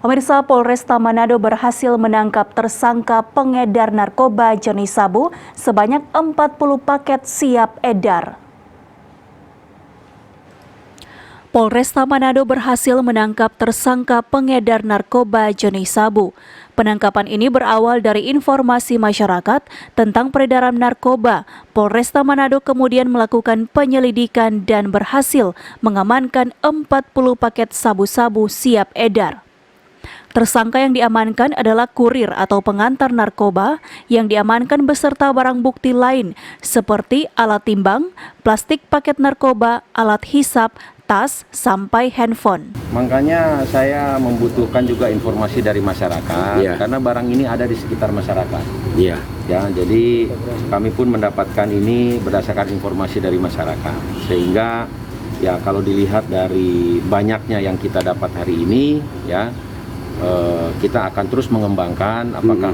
Pemirsa, Polresta Manado berhasil menangkap tersangka pengedar narkoba jenis sabu sebanyak 40 paket siap edar. Polresta Manado berhasil menangkap tersangka pengedar narkoba jenis sabu. Penangkapan ini berawal dari informasi masyarakat tentang peredaran narkoba. Polresta Manado kemudian melakukan penyelidikan dan berhasil mengamankan 40 paket sabu-sabu siap edar. Tersangka yang diamankan adalah kurir atau pengantar narkoba yang diamankan beserta barang bukti lain seperti alat timbang, plastik paket narkoba, alat hisap, tas, sampai handphone. Makanya saya membutuhkan juga informasi dari masyarakat, karena barang ini ada di sekitar masyarakat. Ya, jadi kami pun mendapatkan ini berdasarkan informasi dari masyarakat, sehingga ya kalau dilihat dari banyaknya yang kita dapat hari ini, ya kita akan terus mengembangkan apakah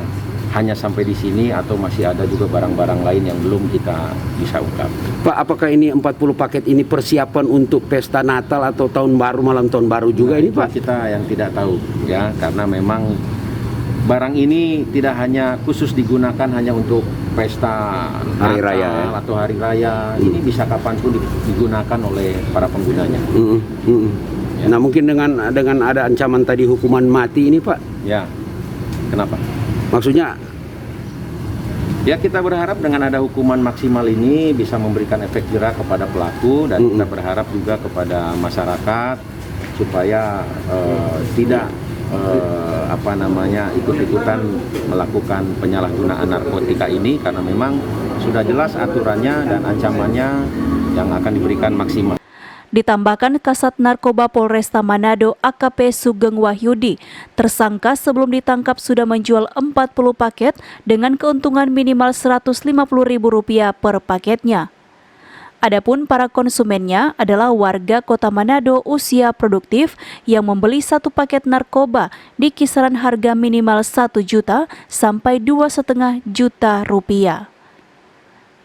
hanya sampai di sini atau masih ada juga barang-barang lain yang belum kita bisa ungkap. Pak, apakah ini 40 paket ini persiapan untuk pesta Natal atau tahun baru, malam tahun baru juga ini Pak? Kita yang tidak tahu ya, karena memang barang ini tidak hanya khusus digunakan hanya untuk pesta hari Natal raya atau hari raya. Ini bisa kapanpun digunakan oleh para penggunanya. Ya. Nah, mungkin dengan ada ancaman tadi hukuman mati ini Pak? Ya, kenapa? Maksudnya? Ya, kita berharap dengan ada hukuman maksimal ini bisa memberikan efek jerak kepada pelaku, dan kita berharap juga kepada masyarakat supaya tidak ikut-ikutan melakukan penyalahgunaan narkotika ini, karena memang sudah jelas aturannya dan ancamannya yang akan diberikan maksimal. Ditambahkan Kasat Narkoba Polresta Manado AKP Sugeng Wahyudi, tersangka sebelum ditangkap sudah menjual 40 paket dengan keuntungan minimal Rp150.000 per paketnya. Adapun para konsumennya adalah warga Kota Manado usia produktif yang membeli satu paket narkoba di kisaran harga minimal 1 juta sampai 2,5 juta rupiah.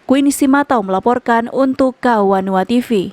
Queen Simatau melaporkan untuk Kawanua TV.